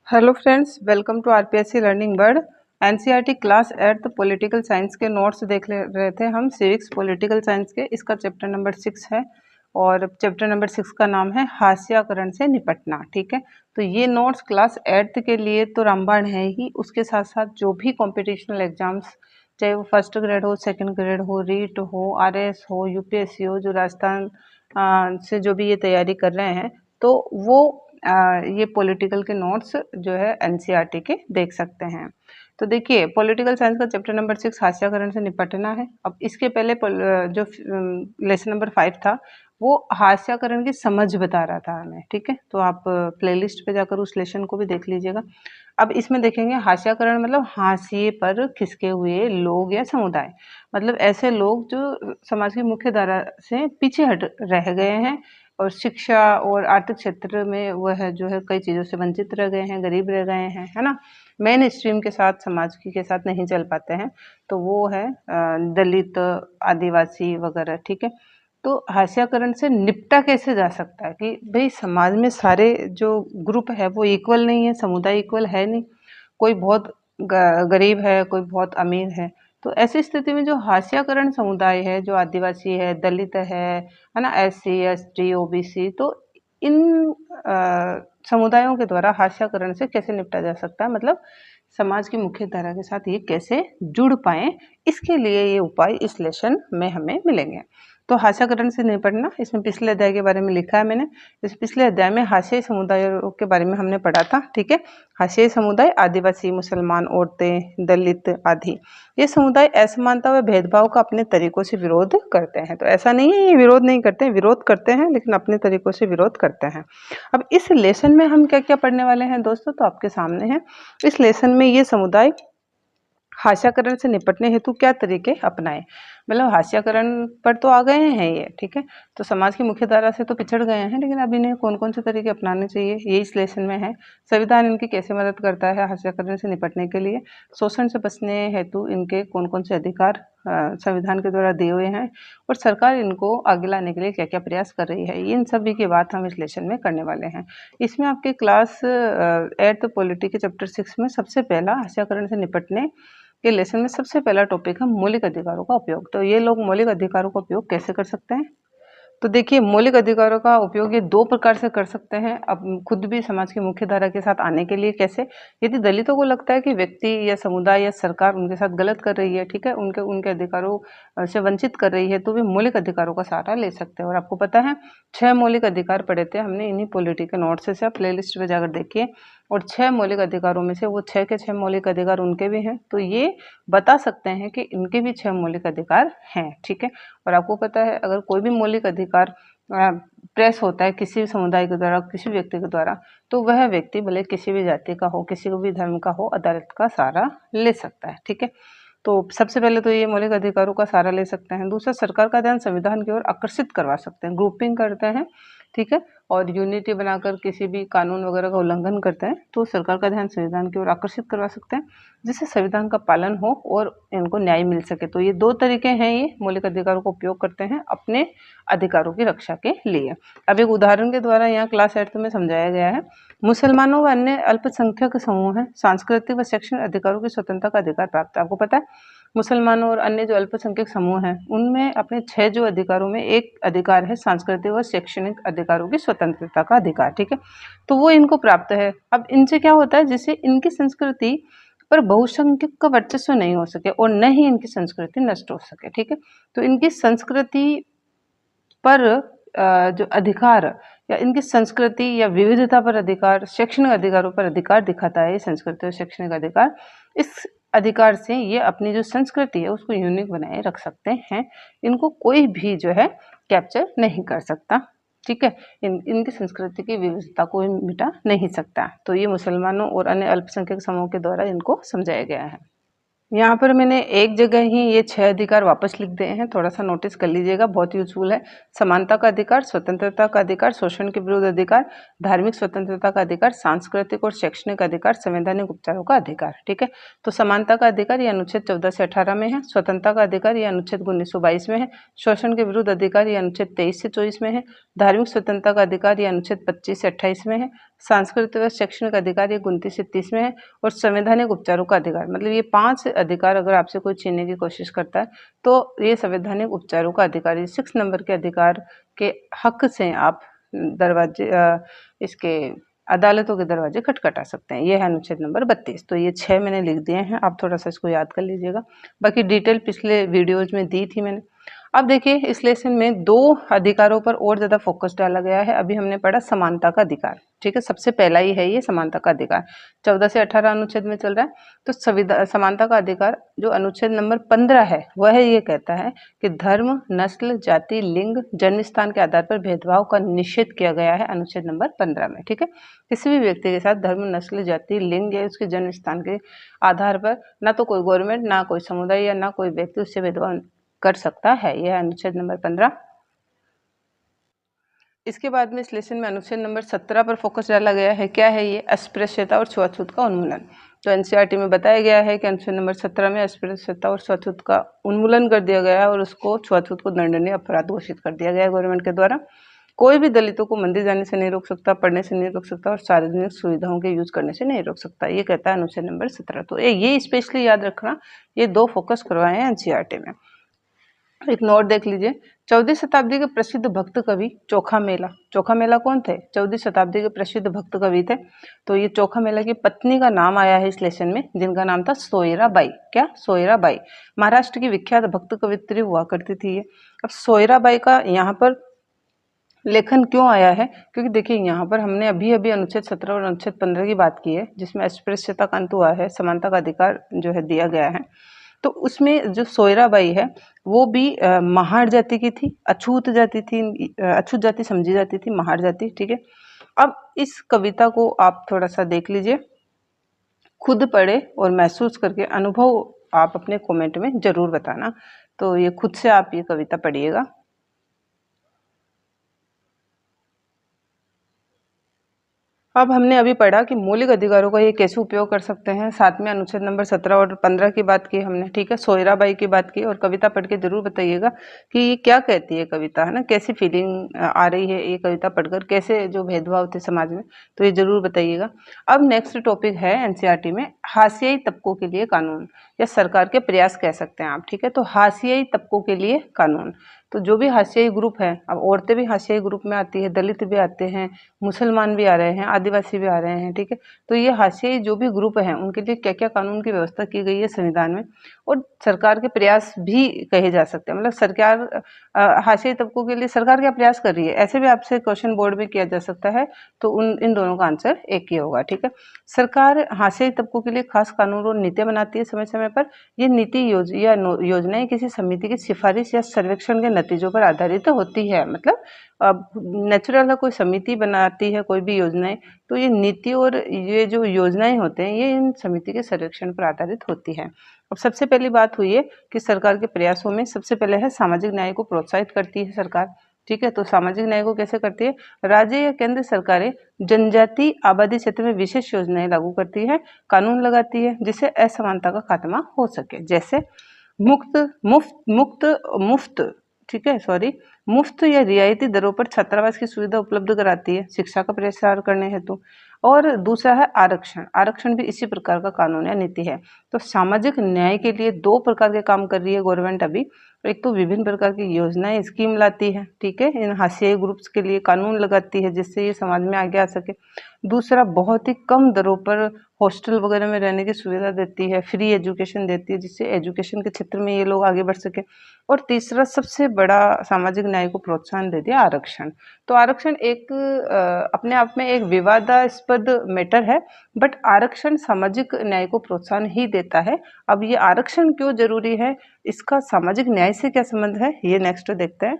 Hello friends, welcome to RPSC learning world. NCERT class 8 political science के notes देख रहे थे हम, सिविक्स पॉलिटिकल साइंस के। इसका चैप्टर नंबर 6 है और चैप्टर नंबर 6 का नाम है हास्याकरण से निपटना। ठीक है, तो ये नोट्स क्लास 8 के लिए तो रामबाण है ही, उसके साथ साथ जो भी कॉम्पिटिशनल एग्जाम्स, चाहे वो फर्स्ट ग्रेड हो, सेकंड ग्रेड हो, रीट हो, आरएस हो, यूपीएससी हो, जो राजस्थान से जो भी ये तैयारी कर रहे हैं, तो वो ये पॉलिटिकल के नोट्स जो है एनसीईआरटी के देख सकते हैं। तो देखिए, पॉलिटिकल साइंस का चैप्टर नंबर 6 हास्याकरण से निपटना है। अब इसके पहले जो लेसन नंबर 5 था, वो हास्याकरण की समझ बता रहा था हमें। ठीक है, तो आप प्लेलिस्ट पे जाकर उस लेसन को भी देख लीजिएगा। अब इसमें देखेंगे हास्याकरण मतलब हाशिए पर खिसके हुए लोग या समुदाय, मतलब ऐसे लोग जो समाज की मुख्य धारा से पीछे हट रह गए हैं और शिक्षा और आर्थिक क्षेत्र में वह जो है कई चीज़ों से वंचित रह गए हैं, गरीब रह गए हैं, है ना। मेन स्ट्रीम के साथ, समाज की के साथ नहीं चल पाते हैं, तो वो है दलित, आदिवासी वगैरह। ठीक है, तो हास्याकरण से निपटा कैसे जा सकता है कि भाई समाज में सारे जो ग्रुप है वो इक्वल नहीं है, समुदाय इक्वल है नहीं, कोई बहुत गरीब है, कोई बहुत अमीर है। तो ऐसी स्थिति में जो हास्याकरण समुदाय है, जो आदिवासी है, दलित है ना, एससी, एसटी, ओबीसी, तो इन समुदायों के द्वारा हास्याकरण से कैसे निपटा जा सकता है, मतलब समाज की मुख्य धारा के साथ ये कैसे जुड़ पाए, इसके लिए ये उपाय इस लेसन में हमें मिलेंगे। तो हास्याकरण से निपटना, इसमें पिछले अध्याय के बारे में लिखा है मैंने। इस पिछले अध्याय में हाशियाई समुदायों के बारे में हमने पढ़ा था। ठीक है, हाशियाई समुदाय आदिवासी, मुसलमान, औरतें, दलित आदि, ये समुदाय असमानता व भेदभाव का अपने तरीकों से विरोध करते हैं। तो ऐसा नहीं है ये विरोध नहीं करते हैं, विरोध करते हैं, लेकिन अपने तरीकों से विरोध करते हैं। अब इस लेसन में हम क्या क्या पढ़ने वाले हैं दोस्तों, तो आपके सामने है। इस लेसन में ये समुदाय हास्याकरण से निपटने हेतु क्या तरीके अपनाएं, मतलब हास्याकरण पर तो आ गए हैं ये। ठीक है, तो समाज की मुख्य धारा से तो पिछड़ गए हैं, लेकिन अब इन्हें कौन कौन से तरीके अपनाने चाहिए, ये इस लेसन में है। संविधान इनकी कैसे मदद करता है हास्याकरण से निपटने के लिए, शोषण से बचने हेतु इनके कौन कौन से अधिकार संविधान के द्वारा दिए हुए हैं, और सरकार इनको आगे लाने के लिए क्या क्या प्रयास कर रही है, इन सभी की बात हम इस लेसन में करने वाले हैं। इसमें आपके क्लास 8 पॉलिटी के चैप्टर 6 में सबसे पहला हास्याकरण से निपटने के लेसन में सबसे पहला टॉपिक है मौलिक अधिकारों का उपयोग। तो ये लोग मौलिक अधिकारों का उपयोग कैसे कर सकते हैं, तो देखिए, मौलिक अधिकारों का उपयोग ये दो प्रकार से कर सकते हैं। अब खुद भी समाज की मुख्य धारा के साथ आने के लिए कैसे, यदि दलितों को लगता है कि व्यक्ति या समुदाय या सरकार उनके साथ गलत कर रही है, ठीक है, उनके उनके अधिकारों से वंचित कर रही है, तो वे मौलिक अधिकारों का सहारा ले सकते हैं। और आपको पता है 6 मौलिक अधिकार पढ़े थे हमने इन्हीं पॉलिटी के नोट्स से, आप प्ले लिस्ट पर जाकर देखिए। और 6 मौलिक अधिकारों में से वो 6 के 6 मौलिक अधिकार उनके भी हैं, तो ये बता सकते हैं कि इनके भी 6 मौलिक अधिकार हैं। ठीक है, और आपको पता है अगर कोई भी मौलिक अधिकार प्रेस होता है किसी भी समुदाय के द्वारा, किसी व्यक्ति के द्वारा, तो वह व्यक्ति भले किसी भी जाति का हो, किसी भी धर्म का हो, अदालत का सहारा ले सकता है। ठीक है, तो सबसे पहले तो ये मौलिक अधिकारों का सहारा ले सकते हैं। दूसरा, सरकार का ध्यान संविधान की ओर आकर्षित करवा सकते हैं, ग्रुपिंग करते हैं। ठीक है, और यूनिटी बनाकर किसी भी कानून वगैरह का उल्लंघन करते हैं, तो सरकार का ध्यान संविधान की ओर आकर्षित करवा सकते हैं, जिससे संविधान का पालन हो और इनको न्याय मिल सके। तो ये दो तरीके हैं, ये मौलिक अधिकारों का उपयोग करते हैं अपने अधिकारों की रक्षा के लिए। अब एक उदाहरण के द्वारा यहाँ क्लास 8 में समझाया गया है। मुसलमानों व अन्य अल्पसंख्यक समूह हैं, सांस्कृतिक व शैक्षणिक अधिकारों की स्वतंत्रता का अधिकार प्राप्त है। आपको पता है मुसलमानों और अन्य जो अल्पसंख्यक समूह हैं, उनमें अपने 6 जो अधिकारों में एक अधिकार है सांस्कृतिक व शैक्षणिक अधिकारों की स्वतंत्रता का अधिकार। ठीक है, तो वो इनको प्राप्त है। अब इनसे क्या होता है, जिससे इनकी संस्कृति पर बहुसंख्यक का वर्चस्व नहीं हो सके और न ही इनकी संस्कृति नष्ट हो सके। ठीक है, तो इनकी संस्कृति पर जो अधिकार या इनकी संस्कृति या विविधता पर अधिकार, शैक्षणिक अधिकारों पर अधिकार दिखाता है ये संस्कृति और शैक्षणिक अधिकार। इस अधिकार से ये अपनी जो संस्कृति है उसको यूनिक बनाए रख सकते हैं, इनको कोई भी जो है कैप्चर नहीं कर सकता। ठीक है, इनकी संस्कृति की विविधता को मिटा नहीं सकता। तो ये मुसलमानों और अन्य अल्पसंख्यक समूह के द्वारा इनको समझाया गया है। यहाँ पर मैंने एक जगह ही ये 6 अधिकार वापस लिख दिए हैं, थोड़ा सा नोटिस कर लीजिएगा, बहुत यूजफुल है। समानता का अधिकार, स्वतंत्रता का अधिकार, शोषण के विरुद्ध अधिकार, धार्मिक स्वतंत्रता का अधिकार, सांस्कृतिक और शैक्षणिक अधिकार, संवैधानिक उपचारों का अधिकार। ठीक है, तो समानता का अधिकार ये अनुच्छेद 14 से 18 में है, स्वतंत्रता का अधिकार ये अनुच्छेद 1922 में है, शोषण के विरुद्ध अधिकार ये अनुच्छेद 23 से 24 में है, धार्मिक स्वतंत्रता का अधिकार ये अनुच्छेद 25 से 28 में है, सांस्कृतिक व शैक्षणिक अधिकार ये 29 से 30 में है, और संवैधानिक उपचारों का अधिकार, मतलब ये 5 अधिकार अगर आपसे कोई छीनने की कोशिश करता है तो ये संवैधानिक उपचारों का अधिकार, ये 6 नंबर के अधिकार के हक से आप दरवाजे इसके अदालतों के दरवाजे खटखटा सकते हैं। ये है अनुच्छेद नंबर 32। तो ये 6 मैंने लिख दिए हैं, आप थोड़ा सा इसको याद कर लीजिएगा। बाकी डिटेल पिछले वीडियोज में दी थी मैंने। अब देखिए इस लेसन में 2 अधिकारों पर और ज़्यादा फोकस डाला गया है। अभी हमने पढ़ा समानता का अधिकार, ठीक है, सबसे पहला ही है ये समानता का अधिकार, 14 से 18 अनुच्छेद में चल रहा है। तो समानता का अधिकार जो अनुच्छेद नंबर 15 है वह ये कहता है कि धर्म, नस्ल, जाति, लिंग, जन्म स्थान के आधार पर भेदभाव का निषेध किया गया है अनुच्छेद नंबर 15 में, ठीक है। किसी भी व्यक्ति के साथ धर्म, नस्ल, जाति, लिंग या उसके जन्म स्थान के आधार पर ना तो कोई गवर्नमेंट, ना कोई समुदाय या ना कोई व्यक्ति उससे भेदभाव कर सकता है। यह अनुच्छेद नंबर 15। इसके बाद में इस लेसन में अनुच्छेद नंबर 17 पर फोकस डाला गया है। क्या है ये? अस्पृश्यता और छुआछूत का उन्मूलन। तो एनसीईआरटी में बताया गया है कि अनुच्छेद नंबर 17 में अस्पृश्यता और छुआछूत का उन्मूलन कर दिया गया है और उसको छुआछूत को दंडनीय अपराध घोषित कर दिया गया है गवर्नमेंट के द्वारा। कोई भी दलितों को मंदिर जाने से नहीं रोक सकता, पढ़ने से नहीं रोक सकता और सार्वजनिक सुविधाओं के यूज करने से नहीं रोक सकता, ये कहता है अनुच्छेद नंबर 17। तो ये स्पेशली याद रखना, ये 2 फोकस करवाए हैं एनसीईआरटी में। एक नोट देख लीजिए, 14वीं शताब्दी के प्रसिद्ध भक्त कवि चोखा मेला। चोखा मेला कौन थे? 14वीं शताब्दी के प्रसिद्ध भक्त कवि थे। तो ये चोखा मेला की पत्नी का नाम आया है इस लेसन में, जिनका नाम था सोयराबाई। क्या? सोयराबाई। महाराष्ट्र की विख्यात भक्त कवित्री हुआ करती थी ये। अब सोयराबाई का यहाँ पर लेखन क्यों आया है? क्योंकि देखिए यहाँ पर हमने अभी अभी अनुच्छेद 17 और अनुच्छेद 15 की बात की है, जिसमें अस्पृश्यता का अंत हुआ है, समानता का अधिकार जो है दिया गया है। तो उसमें जो सोयराबाई है वो भी महार जाति की थी, अछूत जाति थी, अछूत जाति समझी जाती थी, महार जाति, ठीक है। अब इस कविता को आप थोड़ा सा देख लीजिए, खुद पढ़े और महसूस करके अनुभव आप अपने कमेंट में जरूर बताना। तो ये खुद से आप ये कविता पढ़िएगा। अब हमने अभी पढ़ा कि मौलिक अधिकारों का ये कैसे उपयोग कर सकते हैं, साथ में अनुच्छेद नंबर 17 और 15 की बात की हमने, ठीक है, सोयराबाई की बात की। और कविता पढ़ के जरूर बताइएगा कि ये क्या कहती है कविता, है ना, कैसी फीलिंग आ रही है ये कविता पढ़कर, कैसे जो भेदभाव थे समाज में, तो ये जरूर बताइएगा। अब नेक्स्ट टॉपिक है एनसीईआरटी में हाशियाई तबकों के लिए कानून, या सरकार के प्रयास कह सकते हैं आप, ठीक है। तो हाशियाई तबकों के लिए कानून, तो जो भी हाशियाई ग्रुप है, अब औरतें भी हाशियाई ग्रुप में आती है, दलित भी आते हैं, मुसलमान भी आ रहे हैं, आदिवासी भी आ रहे हैं, ठीक है। तो ये हाशियाई जो भी ग्रुप हैं उनके लिए क्या क्या कानून की व्यवस्था की गई है संविधान में, और सरकार के प्रयास भी कहे जा सकते हैं, मतलब सरकार हाशियाई तबकों के लिए सरकार क्या प्रयास कर रही है, ऐसे भी आपसे क्वेश्चन बोर्ड में किया जा सकता है। तो इन दोनों का आंसर एक ही होगा, ठीक है। सरकार हाशियाई तबकों के लिए खास कानून और नीतियां बनाती है समय समय पर। ये नीति योजनाएं किसी समिति की सिफारिश या सर्वेक्षण के नतीजों पर आधारित होती है, मतलब अब नेचुरल है, कोई समिति बनाती है कोई भी योजनाएं, तो ये नीति और ये जो योजनाएं होते हैं ये इन समिति के सर्वेक्षण पर आधारित होती है। अब सबसे पहली बात हुई है कि सरकार के प्रयासों में सबसे पहले है सामाजिक न्याय को प्रोत्साहित करती है सरकार, ठीक है। तो सामाजिक न्याय को कैसे करती है? राज्य या केंद्र सरकारें जनजाति आबादी क्षेत्र में विशेष योजनाएं लागू करती है, कानून लगाती है, जिससे असमानता का खात्मा हो सके। जैसे मुफ्त ठीक है, सॉरी, मुफ्त या रियायती दरों पर छात्रावास की सुविधा उपलब्ध कराती है शिक्षा का प्रसार करने हेतु। और दूसरा है आरक्षण। आरक्षण भी इसी प्रकार का कानून या नीति है। तो सामाजिक न्याय के लिए 2 प्रकार के काम कर रही है गवर्नमेंट अभी। एक तो विभिन्न प्रकार की योजनाएं, स्कीम लाती है, ठीक है, इन हाशियाई ग्रुप्स के लिए कानून लगाती है जिससे ये समाज में आगे आ सके। दूसरा, बहुत ही कम दरों पर हॉस्टल वगैरह में रहने की सुविधा देती है, फ्री एजुकेशन देती है जिससे एजुकेशन के क्षेत्र में ये लोग आगे बढ़ सके। और तीसरा सबसे बड़ा सामाजिक न्याय को प्रोत्साहन देती है आरक्षण। तो आरक्षण एक अपने आप में एक विवादास्पद मैटर है, बट आरक्षण सामाजिक न्याय को प्रोत्साहन ही देता है। अब ये आरक्षण क्यों जरूरी है, इसका सामाजिक न्याय से क्या संबंध है, ये नेक्स्ट देखते हैं।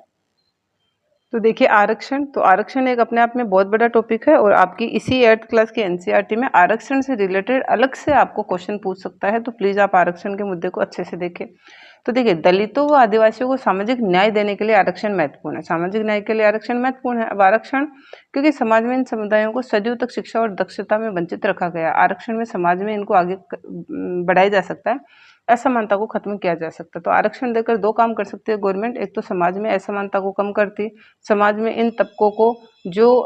तो देखिए आरक्षण, तो आरक्षण एक अपने आप में बहुत बड़ा टॉपिक है और आपकी इसी 8th क्लास की एनसीईआरटी में आरक्षण से रिलेटेड अलग से आपको क्वेश्चन पूछ सकता है। तो प्लीज आप आरक्षण के मुद्दे को अच्छे से देखें। तो देखिए, दलितों व आदिवासियों को सामाजिक न्याय देने के लिए आरक्षण महत्वपूर्ण है। सामाजिक न्याय के लिए आरक्षण महत्वपूर्ण है। अब आरक्षण, क्योंकि समाज में इन समुदायों को सदियों तक शिक्षा और दक्षता में वंचित रखा गया, आरक्षण में समाज में इनको आगे बढ़ाया जा सकता है, असमानता को खत्म किया जा सकता है। तो आरक्षण देकर 2 काम कर सकती है गवर्नमेंट। एक तो समाज में असमानता को कम करती है, समाज में इन तबकों को जो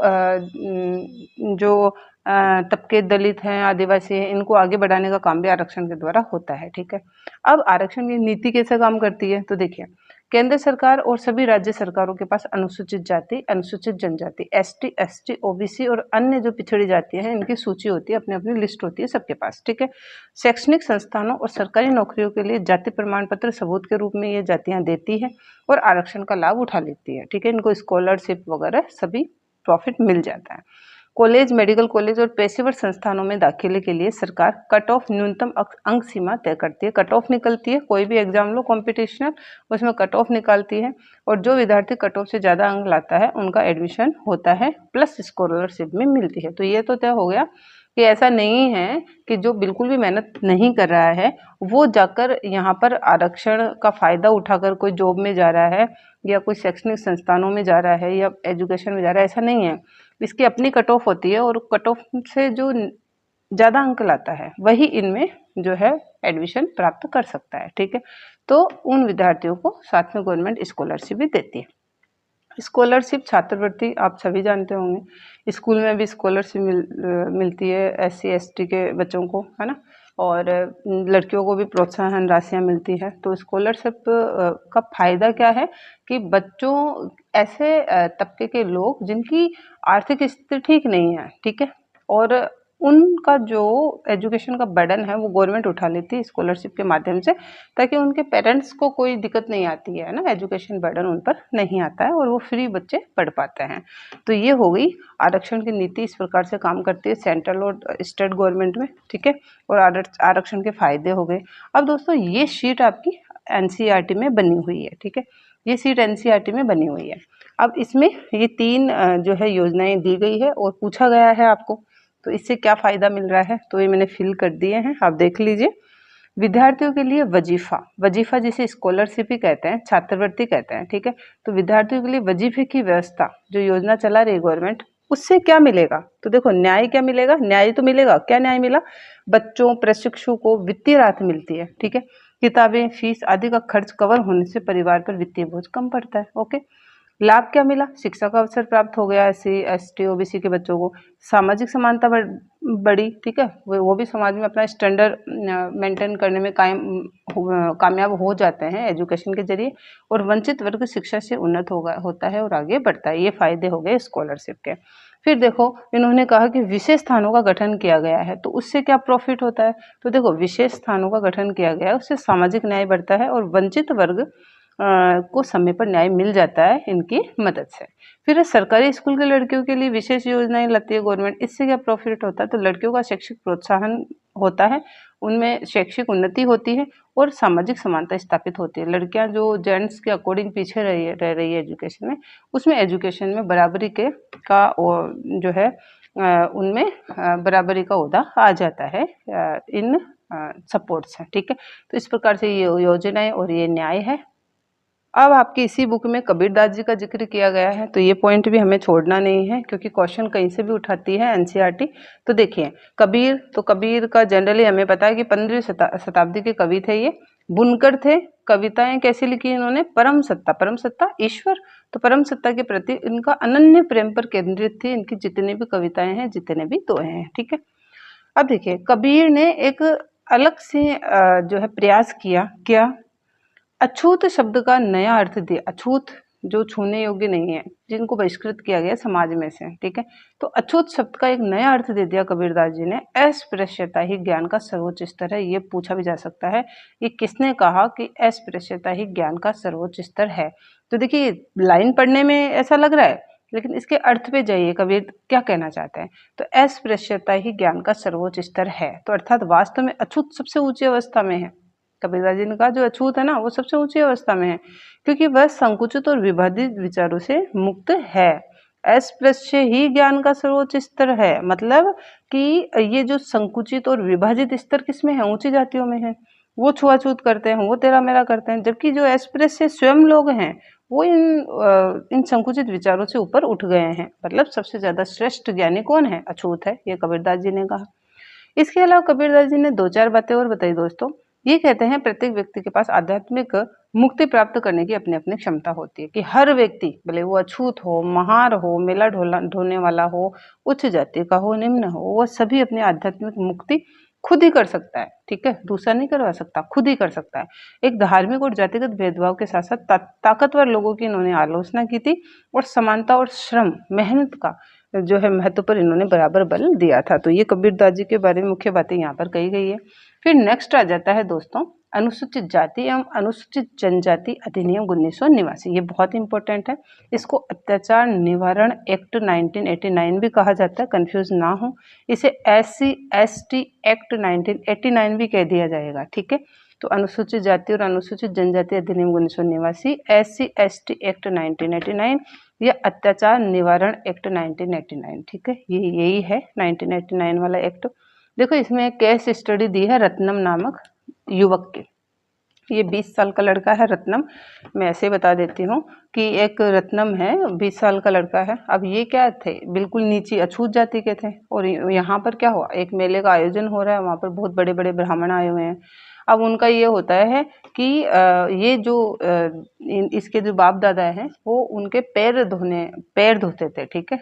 तबके दलित हैं, आदिवासी हैं, इनको आगे बढ़ाने का काम भी आरक्षण के द्वारा होता है। ठीक है, अब आरक्षण की नीति कैसे काम करती है तो देखिए, केंद्र सरकार और सभी राज्य सरकारों के पास अनुसूचित जाति, अनुसूचित जनजाति, एसटी, एसटी, ओबीसी और अन्य जो पिछड़ी जातियां हैं इनकी सूची होती है, अपनी अपनी लिस्ट होती है सबके पास। ठीक है, शैक्षणिक संस्थानों और सरकारी नौकरियों के लिए जाति प्रमाण पत्र सबूत के रूप में ये जातियां देती है और आरक्षण का लाभ उठा लेती है। ठीक है, इनको स्कॉलरशिप वगैरह सभी प्रॉफिट मिल जाता है। कॉलेज, मेडिकल कॉलेज और पेशेवर संस्थानों में दाखिले के लिए सरकार कट ऑफ न्यूनतम अंक सीमा तय करती है। कट ऑफ निकलती है, कोई भी एग्जाम लो कॉम्पिटिशनल, उसमें कट ऑफ निकालती है और जो विद्यार्थी कट ऑफ से ज़्यादा अंक लाता है उनका एडमिशन होता है प्लस स्कॉलरशिप में मिलती है। तो ये तो तय हो गया कि ऐसा नहीं है कि जो बिल्कुल भी मेहनत नहीं कर रहा है वो जाकर यहाँ पर आरक्षण का फ़ायदा उठाकर कोई जॉब में जा रहा है या कोई शैक्षणिक संस्थानों में जा रहा है या एजुकेशन में जा रहा है, ऐसा नहीं है। इसकी अपनी कट ऑफ होती है और कट ऑफ से जो ज़्यादा अंक लाता है वही इनमें जो है एडमिशन प्राप्त कर सकता है। ठीक है, तो उन विद्यार्थियों को साथ में गवर्नमेंट स्कॉलरशिप भी देती है। स्कॉलरशिप, छात्रवृत्ति आप सभी जानते होंगे, स्कूल में भी स्कॉलरशिप मिलती है एससी एसटी के बच्चों को, है ना, और लड़कियों को भी प्रोत्साहन राशियां मिलती है। तो स्कॉलरशिप का फायदा क्या है कि बच्चों, ऐसे तबके के लोग जिनकी आर्थिक स्थिति ठीक नहीं है, ठीक है, और उनका जो एजुकेशन का बर्डन है वो गवर्नमेंट उठा लेती है स्कॉलरशिप के माध्यम से, ताकि उनके पेरेंट्स को कोई दिक्कत नहीं आती है ना, एजुकेशन बर्डन उन पर नहीं आता है और वो फ्री बच्चे पढ़ पाते हैं। तो ये हो गई आरक्षण की नीति, इस प्रकार से काम करती है सेंट्रल और स्टेट गवर्नमेंट में। ठीक है, और आरक्षण के फायदे हो गए। अब दोस्तों ये शीट आपकी एनसीईआरटी में बनी हुई है। ठीक है, ये सीट एनसीईआरटी में बनी हुई है। अब इसमें ये 3 जो है योजनाएं दी गई है और पूछा गया है आपको, तो इससे क्या फ़ायदा मिल रहा है तो ये मैंने फिल कर दिए हैं, आप देख लीजिए। विद्यार्थियों के लिए वजीफा, वजीफा जिसे स्कॉलरशिप ही कहते हैं, छात्रवृत्ति कहते हैं। ठीक है, तो विद्यार्थियों के लिए वजीफे की व्यवस्था जो योजना चला रही है गवर्नमेंट, उससे क्या मिलेगा तो देखो, न्याय क्या मिलेगा, न्याय तो मिलेगा। क्या न्याय मिला, बच्चों, प्रशिक्षु को वित्तीय राहत मिलती है। ठीक है, किताबें, फीस आदि का खर्च कवर होने से परिवार पर वित्तीय बोझ कम पड़ता है। ओके, लाभ क्या मिला, शिक्षा का अवसर प्राप्त हो गया एससी एसटी ओबीसी के बच्चों को, सामाजिक समानता बढ़ी। ठीक है, वो भी समाज में अपना स्टैंडर्ड मेंटेन करने में कामयाब हो जाते हैं एजुकेशन के जरिए, और वंचित वर्ग शिक्षा से उन्नत होता है और आगे बढ़ता है। ये फायदे हो गए स्कॉलरशिप के। फिर देखो, इन्होंने कहा कि विशेष स्थानों का गठन किया गया है, तो उससे क्या प्रॉफिट होता है तो देखो, विशेष स्थानों का गठन किया गया है, उससे सामाजिक न्याय बढ़ता है और वंचित वर्ग को समय पर न्याय मिल जाता है इनकी मदद से। फिर सरकारी स्कूल के लड़कियों के लिए विशेष योजनाएं लाती है गवर्नमेंट, इससे क्या प्रॉफिट होता है तो लड़कियों का शैक्षिक प्रोत्साहन होता है, उनमें शैक्षिक उन्नति होती है और सामाजिक समानता स्थापित होती है। लड़कियां जो जेंट्स के अकॉर्डिंग पीछे रह रही है एजुकेशन में, उसमें एजुकेशन में बराबरी के का जो है उनमें बराबरी का ओहदा आ जाता है इन सपोर्ट से। ठीक है, तो इस प्रकार से ये योजनाएं और ये न्याय है। अब आपकी इसी बुक में कबीरदास जी का जिक्र किया गया है, तो ये पॉइंट भी हमें छोड़ना नहीं है क्योंकि क्वेश्चन कहीं से भी उठाती है एनसीईआरटी। तो देखिए, कबीर, तो कबीर का जनरली हमें पता है कि 15वीं शताब्दी के कवि थे ये, बुनकर थे। कविताएं कैसी लिखी इन्होंने, परम सत्ता, परम सत्ता ईश्वर, तो परम सत्ता के प्रति इनका अनन्य प्रेम पर केंद्रित थी इनकी जितनी भी कविताएं हैं, जितने भी दोहे हैं। ठीक है, अब देखिए, कबीर ने एक अलग से जो है प्रयास किया, क्या, अछूत शब्द का नया अर्थ दिया। अछूत जो छूने योग्य नहीं है, जिनको बहिष्कृत किया गया समाज में से। ठीक है, तो अछूत शब्द का एक नया अर्थ दे दिया कबीरदास जी ने। अस्पृश्यता ही ज्ञान का सर्वोच्च स्तर है, ये पूछा भी जा सकता है, ये किसने कहा कि अस्पृश्यता ही ज्ञान का सर्वोच्च स्तर है। तो देखिए, लाइन पढ़ने में ऐसा लग रहा है, लेकिन इसके अर्थ पे जाइए, कबीर क्या कहना चाहते हैं। तो अस्पृश्यता ही ज्ञान का सर्वोच्च स्तर है, तो अर्थात वास्तव में अछूत सबसे ऊंची अवस्था में है। कबीरदास जी ने कहा जो अछूत है ना, वो सबसे ऊंची अवस्था में है, क्योंकि वह संकुचित और विभाजित विचारों से मुक्त है। अस्पृश्य ही ज्ञान का सर्वोच्च स्तर है, मतलब कि ये जो संकुचित और विभाजित स्तर किसमें है, ऊंची जातियों में है। वो छुआछूत करते हैं, वो तेरा मेरा करते हैं, जबकि जो अस्पृश्य स्वयं लोग हैं वो इन संकुचित विचारों से ऊपर उठ गए हैं। मतलब सबसे ज्यादा श्रेष्ठ ज्ञानी कौन है, अछूत है, ये कबीरदास जी ने कहा। इसके अलावा कबीरदास जी ने 2-4 बातें और बताई दोस्तों। ये कहते हैं प्रत्येक व्यक्ति के पास आध्यात्मिक मुक्ति प्राप्त करने की अपनी अपनी क्षमता होती है कि हर व्यक्ति, भले वो अछूत हो, महार हो, मेला ढोने वाला हो, उच्च जाति का हो, निम्न हो, वह सभी अपनी आध्यात्मिक मुक्ति खुद ही कर सकता है। ठीक है, दूसरा नहीं करवा सकता, खुद ही कर सकता है। एक धार्मिक और जातिगत भेदभाव के साथ साथ ताकतवर लोगों की इन्होंने आलोचना की थी और समानता और श्रम, मेहनत का जो है महत्व पर इन्होंने बराबर बल दिया था। तो ये कबीरदास जी के बारे में मुख्य बातें यहाँ पर कही गई है। फिर नेक्स्ट आ जाता है दोस्तों अनुसूचित जाति एवं अनुसूचित जनजाति अधिनियम 1989। ये बहुत इंपॉर्टेंट है। इसको अत्याचार निवारण एक्ट 1989 भी कहा जाता है, कंफ्यूज ना हो। इसे SC/ST एक्ट 1989 भी कह दिया जाएगा। ठीक है, तो अनुसूचित जाति और अनुसूचित जनजाति अधिनियम 1989, SC/ST एक्ट 1989 या अत्याचार निवारण एक्ट 1989। ठीक है, ये यही है 1989 वाला एक्ट। देखो इसमें एक केस स्टडी दी है रत्नम नामक युवक के। ये 20 साल का लड़का है रत्नम। मैं ऐसे बता देती हूँ कि एक रत्नम है, 20 साल का लड़का है। अब ये क्या थे, बिल्कुल नीची अछूत जाति के थे और यहाँ पर क्या हुआ, एक मेले का आयोजन हो रहा है, वहाँ पर बहुत बड़े बड़े ब्राह्मण आए हुए हैं। अब उनका ये होता है कि ये जो इसके जो बाप दादा हैं वो उनके पैर धोते थे। ठीक है,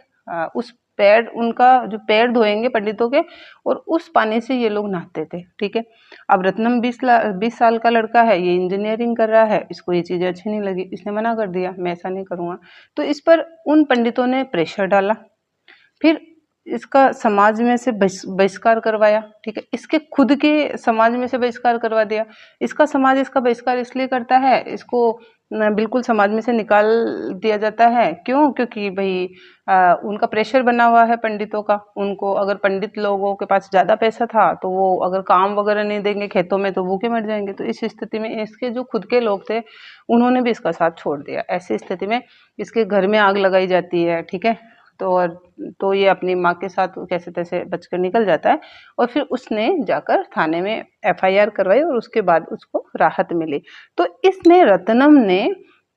उस पैर, उनका जो पैर धोएंगे पंडितों के, और उस पानी से ये लोग नहाते थे। ठीक है, अब रत्नम 20 साल का लड़का है, ये इंजीनियरिंग कर रहा है, इसको ये चीज़ें अच्छी नहीं लगी, इसने मना कर दिया मैं ऐसा नहीं करूँगा। तो इस पर उन पंडितों ने प्रेशर डाला, फिर इसका समाज में से बहिष्कार करवाया। ठीक है, इसके खुद के समाज में से बहिष्कार करवा दिया। इसका समाज इसका बहिष्कार इसलिए करता है, इसको बिल्कुल समाज में से निकाल दिया जाता है। क्यों? क्योंकि भाई उनका प्रेशर बना हुआ है पंडितों का। उनको अगर पंडित लोगों के पास ज़्यादा पैसा था तो वो अगर काम वगैरह नहीं देंगे खेतों में तो भूखे मर जाएंगे। तो इस स्थिति में इसके जो खुद के लोग थे उन्होंने भी इसका साथ छोड़ दिया। ऐसी स्थिति में इसके घर में आग लगाई जाती है। ठीक है, तो ये अपनी माँ के साथ कैसे तैसे बचकर निकल जाता है और फिर उसने जाकर थाने में FIR करवाई और उसके बाद उसको राहत मिली। तो इसने रत्नम ने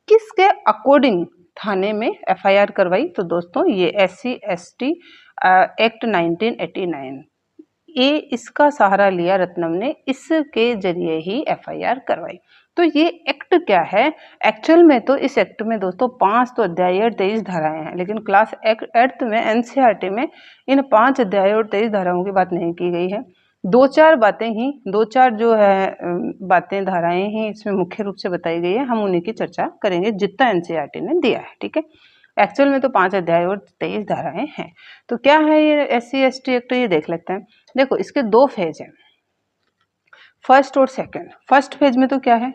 किसके अकॉर्डिंग थाने में FIR करवाई? तो दोस्तों ये SC/ST एक्ट 1989, ये इसका सहारा लिया रत्नम ने, इसके जरिए ही FIR करवाई। तो ये एक्ट क्या है? एक्चुअल में तो इस एक्ट में दोस्तों 5 तो अध्याय और 23 धाराएं हैं, लेकिन क्लास 8th में NCERT में इन 5 अध्याय और 23 धाराओं की बात नहीं की गई है। 2-4 जो है बातें, धाराएं ही इसमें मुख्य रूप से बताई गई है। हम उन्हीं की चर्चा करेंगे जितना NCERT ने दिया है। ठीक है, एक्चुअल में तो 5 अध्याय और 23 धाराएं हैं। तो क्या है ये SC/ST एक्ट, ये देख लेते हैं। देखो इसके 2 फेज हैं, फर्स्ट और सेकंड। फर्स्ट फेज में तो क्या है,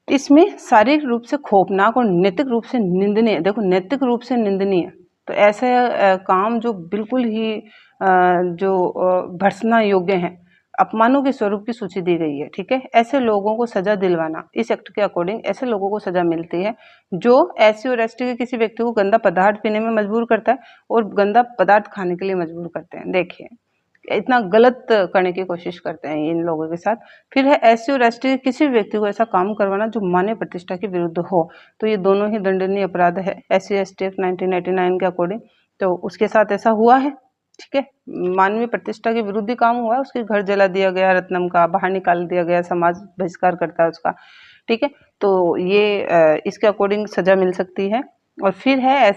इसमें शारीरिक रूप से खौफनाक और नैतिक रूप से निंदनीय, देखो नैतिक रूप से निंदनीय, तो ऐसे काम जो बिल्कुल ही भर्त्सना योग्य हैं, अपमानों के स्वरूप की सूची दी गई है। ठीक है, ऐसे लोगों को सजा दिलवाना, इस एक्ट के अकॉर्डिंग ऐसे लोगों को सजा मिलती है जो SC और ST के किसी व्यक्ति को गंदा पदार्थ पीने में मजबूर करता है और गंदा पदार्थ खाने के लिए मजबूर करते हैं। देखिए इतना गलत करने की कोशिश करते हैं इन लोगों के साथ। फिर है SC और ST के किसी व्यक्ति को ऐसा काम करवाना जो मानव प्रतिष्ठा के विरुद्ध हो, तो ये दोनों ही दंडनीय अपराध है SC/ST एक्ट 1989 के अकॉर्डिंग। तो उसके साथ ऐसा हुआ है। ठीक है, मानवीय प्रतिष्ठा के विरुद्ध ही काम हुआ है, उसके घर जला दिया गया, रत्नम का बाहर निकाल दिया गया, समाज बहिष्कार करता है उसका। ठीक है, तो ये इसके अकॉर्डिंग सजा मिल सकती है। और फिर है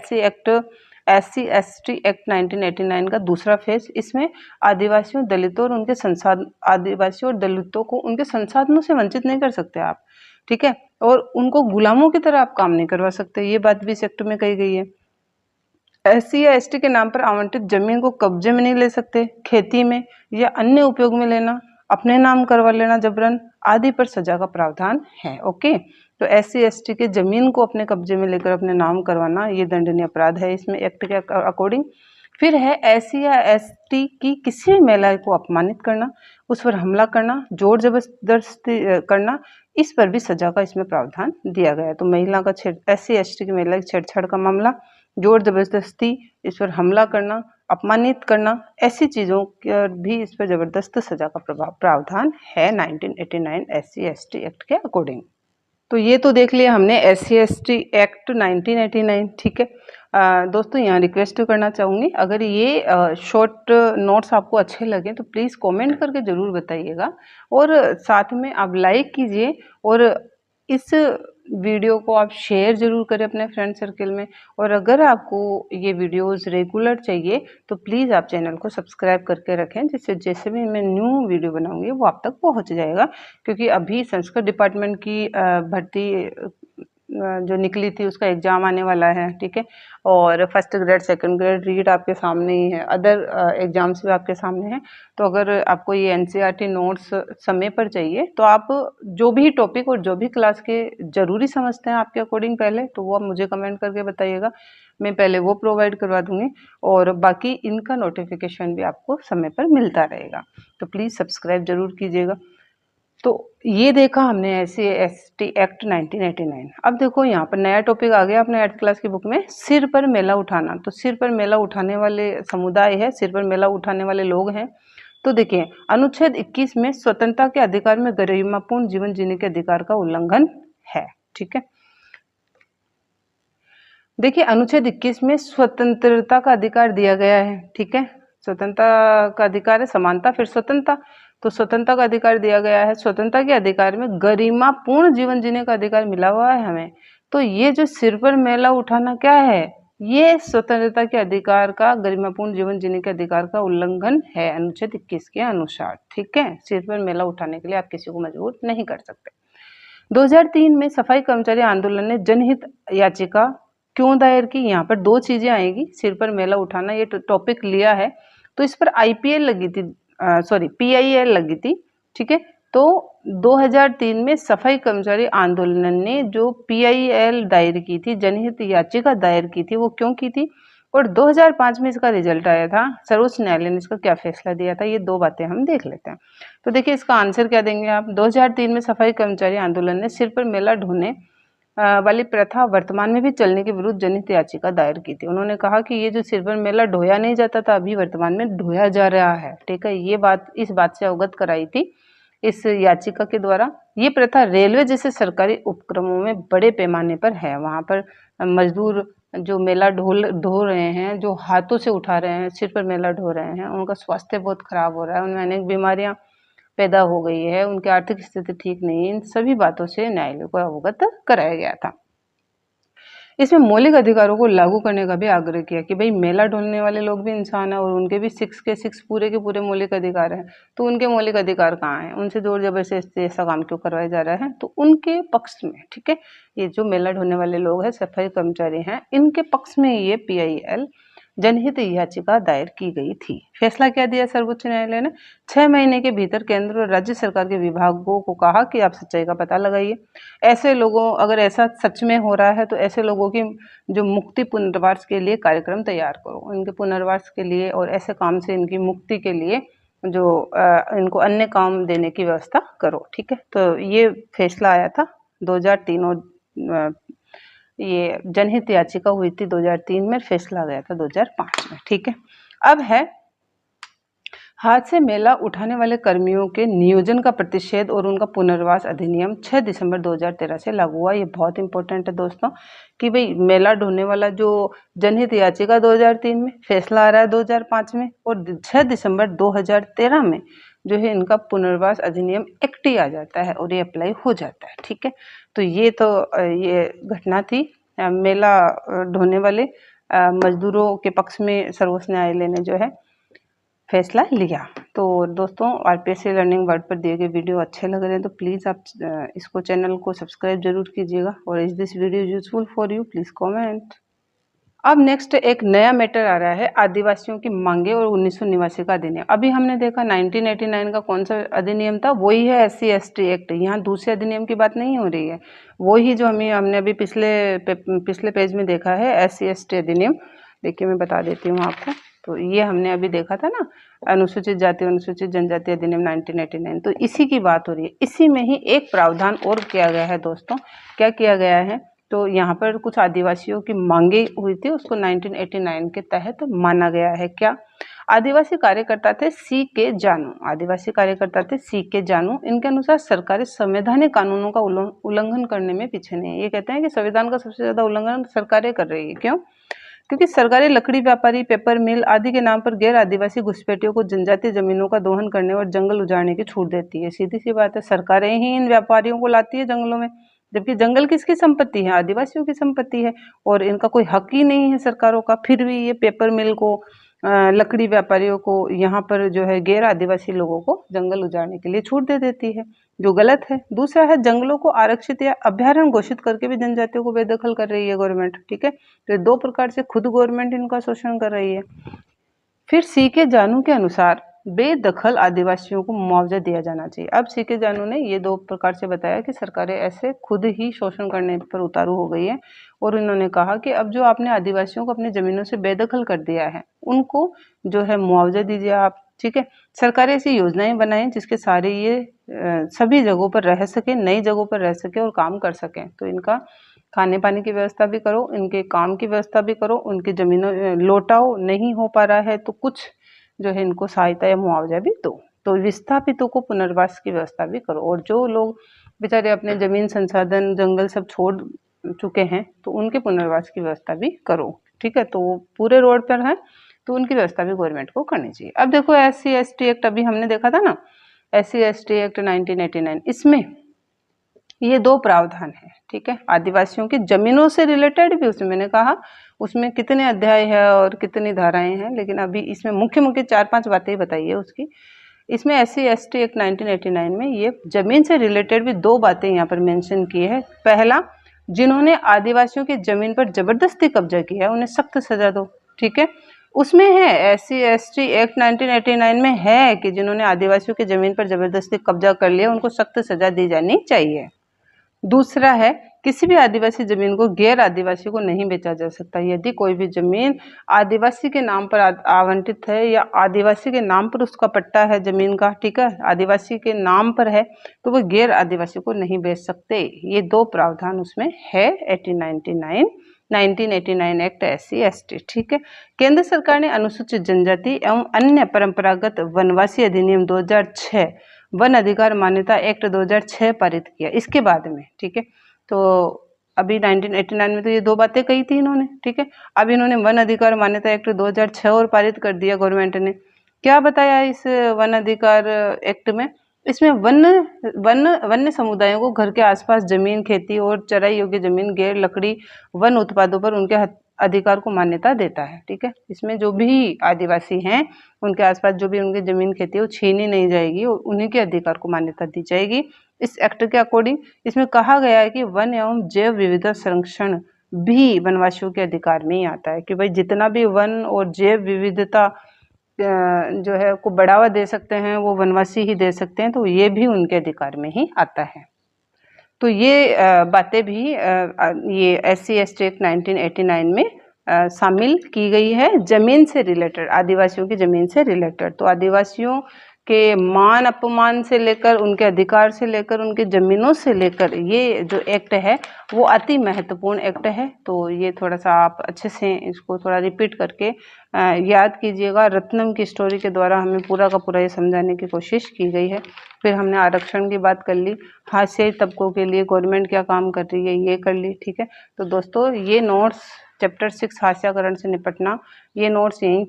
SC/ST एक्ट 1989 का दूसरा फेज। इसमें आदिवासियों दलितों और दलितों को उनके संसाधनों से वंचित नहीं कर सकते आप। ठीक है, और उनको गुलामों की तरह आप काम नहीं करवा सकते, ये बात भी इस एक्ट में कही गई है। SC या ST के नाम पर आवंटित जमीन को कब्जे में नहीं ले सकते, खेती में या अन्य उपयोग में लेना, अपने नाम करवा लेना जबरन आदि पर सजा का प्रावधान है। ओके, तो SC/ST के जमीन को अपने कब्जे में लेकर अपने नाम करवाना ये दंडनीय अपराध है इसमें एक्ट के अकॉर्डिंग। फिर है SC या ST की किसी भी महिला को अपमानित करना, उस पर हमला करना, जोर जबरदस्ती करना, इस पर भी सजा का इसमें प्रावधान दिया गया है। तो महिला का SC/ST की महिला की छेड़छाड़ का मामला, जोर जबरदस्ती, इस पर हमला करना, अपमानित करना, ऐसी चीज़ों का भी इस पर जबरदस्त सजा का प्रावधान है 1989 SC/ST एक्ट के अकॉर्डिंग। तो ये तो देख लिया हमने SC/ST एक्ट 1989। ठीक है दोस्तों, यहाँ रिक्वेस्ट करना चाहूँगी, अगर ये शॉर्ट नोट्स आपको अच्छे लगे तो प्लीज़ कमेंट करके ज़रूर बताइएगा और साथ में आप लाइक कीजिए और इस वीडियो को आप शेयर ज़रूर करें अपने फ्रेंड सर्कल में। और अगर आपको ये वीडियोस रेगुलर चाहिए तो प्लीज़ आप चैनल को सब्सक्राइब करके रखें, जिससे जैसे भी मैं न्यू वीडियो बनाऊंगी वो आप तक पहुंच जाएगा। क्योंकि अभी संस्कृत डिपार्टमेंट की भर्ती जो निकली थी उसका एग्ज़ाम आने वाला है, ठीक है। और first grade second grade read आपके सामने ही है, अदर एग्ज़ाम्स भी आपके सामने हैं। तो अगर आपको ये एनसीईआरटी नोट्स समय पर चाहिए तो आप जो भी टॉपिक और जो भी क्लास के ज़रूरी समझते हैं आपके अकॉर्डिंग पहले, तो वो आप मुझे कमेंट करके बताइएगा, मैं पहले वो प्रोवाइड करवा दूँगी। और बाकी इनका नोटिफिकेशन भी आपको समय पर मिलता रहेगा। तो प्लीज़ सब्सक्राइब ज़रूर कीजिएगा। तो ये देखा हमने SC/ST एक्ट 1989। अब देखो यहाँ पर नया टॉपिक आ गया अपने 8th क्लास की बुक में, सिर पर मेला उठाना। तो सिर पर मेला उठाने वाले समुदाय है, सिर पर मेला उठाने वाले लोग हैं। तो देखिए अनुच्छेद 21 में स्वतंत्रता के अधिकार में गरिमापूर्ण जीवन जीने के अधिकार का उल्लंघन है, ठीक है। देखिए अनुच्छेद 21 में स्वतंत्रता का अधिकार दिया गया है, ठीक है। स्वतंत्रता का अधिकार है, समानता फिर स्वतंत्रता। तो स्वतंत्रता का अधिकार दिया गया है, स्वतंत्रता के अधिकार में गरिमापूर्ण जीवन जीने का अधिकार मिला हुआ है हमें। तो ये जो सिर पर मेला उठाना क्या है, ये स्वतंत्रता के अधिकार का, गरिमापूर्ण जीवन जीने के अधिकार का उल्लंघन है अनुच्छेद 21 के अनुसार, ठीक है। सिर पर मेला उठाने के लिए आप किसी को मजबूर नहीं कर सकते। 2003 में सफाई कर्मचारी आंदोलन ने जनहित याचिका क्यों दायर की? यहाँ पर दो चीजें आएगी, सिर पर मेला उठाना ये टॉपिक लिया है तो इस पर IPL लगी थी, सॉरी PIL लगी थी, ठीक है। तो 2003 में सफाई कर्मचारी आंदोलन ने जो PIL दायर की थी, जनहित याचिका दायर की थी, वो क्यों की थी? और 2005 में इसका रिजल्ट आया था, सर्वोच्च न्यायालय ने इसका क्या फैसला दिया था, ये दो बातें हम देख लेते हैं। तो देखिए इसका आंसर क्या देंगे आप। 2003 में सफाई कर्मचारी आंदोलन ने सिर पर मेला ढोने वाली प्रथा वर्तमान में भी चलने के विरुद्ध जनहित याचिका दायर की थी। उन्होंने कहा कि ये जो सिर पर मेला ढोया नहीं जाता था, अभी वर्तमान में ढोया जा रहा है, ठीक है। ये बात, इस बात से अवगत कराई थी इस याचिका के द्वारा। ये प्रथा रेलवे जैसे सरकारी उपक्रमों में बड़े पैमाने पर है। वहाँ पर मजदूर जो मेला ढो रहे हैं, जो हाथों से उठा रहे हैं, सिर पर मेला ढो रहे हैं, उनका स्वास्थ्य बहुत खराब हो रहा है, उनमें अनेक बीमारियां पैदा हो गई है, उनकी आर्थिक स्थिति ठीक नहीं है। इन सभी बातों से न्यायालय को अवगत कराया गया था। इसमें मौलिक अधिकारों को लागू करने का भी आग्रह किया कि भाई मेला ढोलने वाले लोग भी इंसान है और उनके भी 6 के 6 पूरे के पूरे मौलिक अधिकार हैं। तो उनके मौलिक अधिकार कहाँ हैं? उनसे जोर जबरदस्ती ऐसा काम क्यों करवाया जा रहा है? तो उनके पक्ष में, ठीक है, ये जो मेला ढोलने वाले लोग हैं, सफाई कर्मचारी हैं, इनके पक्ष में ये PIL जनहित याचिका दायर की गई थी। फैसला क्या दिया सर्वोच्च न्यायालय ने? 6 महीने के भीतर केंद्र और राज्य सरकार के विभागों को कहा कि आप सच्चाई का पता लगाइए। ऐसे लोगों, अगर ऐसा सच में हो रहा है तो ऐसे लोगों की जो मुक्ति पुनर्वास के लिए कार्यक्रम तैयार करो, इनके पुनर्वास के लिए और ऐसे काम से इनकी मुक्ति के लिए जो इनको अन्य काम देने की व्यवस्था करो, ठीक है। तो ये फैसला आया था 2003 और ये जनहित याचिका हुई थी 2003 में, फैसला गया था 2005 में, ठीक है। अब है हाथ से मेला उठाने वाले कर्मियों के नियोजन का प्रतिषेध और उनका पुनर्वास अधिनियम 6 दिसंबर 2013 से लागू हुआ। ये बहुत इंपॉर्टेंट है दोस्तों कि भाई मेला ढोने वाला जो जनहित याचिका 2003 में, फैसला आ रहा है 2005 में, और 6 दिसंबर 2013 में जो है इनका पुनर्वास अधिनियम एक्ट ही आ जाता है और ये अप्लाई हो जाता है, ठीक है। तो ये घटना थी मेला ढोने वाले मजदूरों के पक्ष में सर्वोच्च न्यायालय ने जो है फैसला लिया। तो दोस्तों RPSC लर्निंग वर्ड पर दिए गए वीडियो अच्छे लग रहे हैं तो प्लीज़ आप इसको, चैनल को सब्सक्राइब जरूर कीजिएगा। और is this video useful for you, please comment. अब नेक्स्ट एक नया मैटर आ रहा है, आदिवासियों की मांगे और 1989 का अधिनियम। अभी हमने देखा 1989 का कौन सा अधिनियम था, वही है SC/ST एक्ट। यहाँ दूसरे अधिनियम की बात नहीं हो रही है, वही जो हमने अभी पिछले पेज में देखा है SC/ST अधिनियम। देखिए मैं बता देती हूँ आपको। तो ये हमने अभी देखा था ना, अनुसूचित जाति अनुसूचित जनजाति अधिनियम 1989, तो इसी की बात हो रही है। इसी में ही एक प्रावधान और किया गया है दोस्तों। क्या किया गया है? तो यहाँ पर कुछ आदिवासियों की मांगे हुई थी, उसको 1989 के तहत माना गया है। क्या? आदिवासी कार्यकर्ता थे C.K. जानू, आदिवासी कार्यकर्ता थे C.K. जानू। इनके अनुसार सरकारें संवैधानिक कानूनों का उल्लंघन करने में पीछे नहीं है। ये कहते हैं कि संविधान का सबसे ज्यादा उल्लंघन सरकारें कर रही है। क्यों? क्योंकि सरकारें लकड़ी व्यापारी, पेपर मिल आदि के नाम पर गैर आदिवासी घुसपैठियों को जनजातीय जमीनों का दोहन करने और जंगल उजाड़ने की छूट देती है। सीधी सी बात है, सरकारें ही इन व्यापारियों को लाती है जंगलों में, जबकि जंगल किसकी संपत्ति है? आदिवासियों की संपत्ति है और इनका कोई हक ही नहीं है सरकारों का। फिर भी ये पेपर मिल को, लकड़ी व्यापारियों को, यहाँ पर जो है गैर आदिवासी लोगों को जंगल उजाड़ने के लिए छूट दे देती है, जो गलत है। दूसरा है, जंगलों को आरक्षित या अभ्यारण्य घोषित करके भी जनजातियों को बेदखल कर रही है गवर्नमेंट, ठीक है। तो दो प्रकार से खुद गवर्नमेंट इनका शोषण कर रही है। फिर सी के जानू के अनुसार बेदखल आदिवासियों को मुआवजा दिया जाना चाहिए। अब सी के जानू ने ये दो प्रकार से बताया कि सरकारें ऐसे खुद ही शोषण करने पर उतारू हो गई है और इन्होंने कहा कि अब जो आपने आदिवासियों को अपनी जमीनों से बेदखल कर दिया है उनको जो है मुआवजा दीजिए आप, ठीक है। सरकारें ऐसी योजनाएं बनाएं जिसके सारे ये सभी जगहों पर रह सके, नई जगहों पर रह सके और काम कर सकें। तो इनका खाने पानी की व्यवस्था भी करो, इनके काम की व्यवस्था भी करो, उनकी जमीनों लौटाओ, नहीं हो पा रहा है तो कुछ जो है इनको सहायता या मुआवजा भी दो। तो विस्थापितों को पुनर्वास की व्यवस्था भी करो और जो लोग बेचारे अपने जमीन संसाधन जंगल सब छोड़ चुके हैं तो उनके पुनर्वास की व्यवस्था भी करो, ठीक है। तो पूरे रोड पर है तो उनकी व्यवस्था भी गवर्नमेंट को करनी चाहिए। अब देखो SC/ST एक्ट अभी हमने देखा था ना, SC/ST एक्ट 1989, इसमें ये दो प्रावधान है, ठीक है। आदिवासियों की जमीनों से रिलेटेड भी उसमें मैंने कहा उसमें कितने अध्याय है और कितनी धाराएं हैं, लेकिन अभी इसमें मुख्य मुख्य 4-5 बातें बताई है उसकी। इसमें SC/ST एक्ट 1989 में ये जमीन से रिलेटेड भी दो बातें यहाँ पर मेंशन की है। पहला, जिन्होंने आदिवासियों की जमीन पर जबरदस्ती कब्जा किया है उन्हें सख्त सजा दो, ठीक है। उसमें है SC/ST एक्ट 1989 में है कि जिन्होंने आदिवासियों की जमीन पर जबरदस्ती कब्जा कर लिया उनको सख्त सजा दी जानी चाहिए। दूसरा है, किसी भी आदिवासी जमीन को गैर आदिवासी को नहीं बेचा जा सकता। यदि कोई भी जमीन आदिवासी के नाम पर आवंटित है या आदिवासी के नाम पर उसका पट्टा है जमीन का, ठीक है, आदिवासी के नाम पर है तो वो गैर आदिवासी को नहीं बेच सकते। ये दो प्रावधान उसमें है 1989 एक्ट SC/ST, ठीक है। केंद्र सरकार ने अनुसूचित जनजाति एवं अन्य परंपरागत वनवासी अधिनियम 2006 वन अधिकार मान्यता एक्ट 2006 पारित किया इसके बाद में, ठीक है। तो अभी 1989 में तो ये दो बातें कही थी इन्होंने, ठीक है। अब इन्होंने वन अधिकार मान्यता एक्ट 2006 और पारित कर दिया गवर्नमेंट ने। क्या बताया इस वन अधिकार एक्ट में? इसमें वन्य समुदायों को घर के आसपास जमीन, खेती और चराई योग्य जमीन, गैर लकड़ी वन उत्पादों पर उनके अधिकार को मान्यता देता है, ठीक है। इसमें जो भी आदिवासी हैं उनके आसपास जो भी उनकी जमीन खेती है वो छीनी नहीं जाएगी और उन्हीं के अधिकार को मान्यता दी जाएगी। इस एक्ट के अकॉर्डिंग इसमें कहा गया है कि वन एवं जैव विविधता संरक्षण भी वनवासियों के अधिकार में ही आता है कि भाई जितना भी वन और जैव विविधता जो है को बढ़ावा दे सकते हैं वो वनवासी ही दे सकते हैं, तो ये भी उनके अधिकार में ही आता है। तो ये बातें भी ये SC/ST एक्ट 1989 में शामिल की गई है जमीन से रिलेटेड, आदिवासियों की जमीन से रिलेटेड। तो आदिवासियों के मान अपमान से लेकर उनके अधिकार से लेकर उनके जमीनों से लेकर ये जो एक्ट है वो अति महत्वपूर्ण एक्ट है। तो ये थोड़ा सा आप अच्छे से इसको थोड़ा रिपीट करके याद कीजिएगा। रत्नम की स्टोरी के द्वारा हमें पूरा का पूरा ये समझाने की कोशिश की गई है। फिर हमने आरक्षण की बात कर ली, हाशियाई तबकों के लिए गवर्नमेंट क्या काम कर रही है ये कर ली, ठीक है। तो दोस्तों ये नोट्स चैप्टर 6 हाशियाकरण से निपटना, ये नोट्स यहीं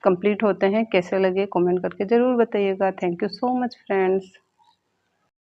कंप्लीट होते हैं। कैसे लगे कमेंट करके ज़रूर बताइएगा। Thank you so much friends.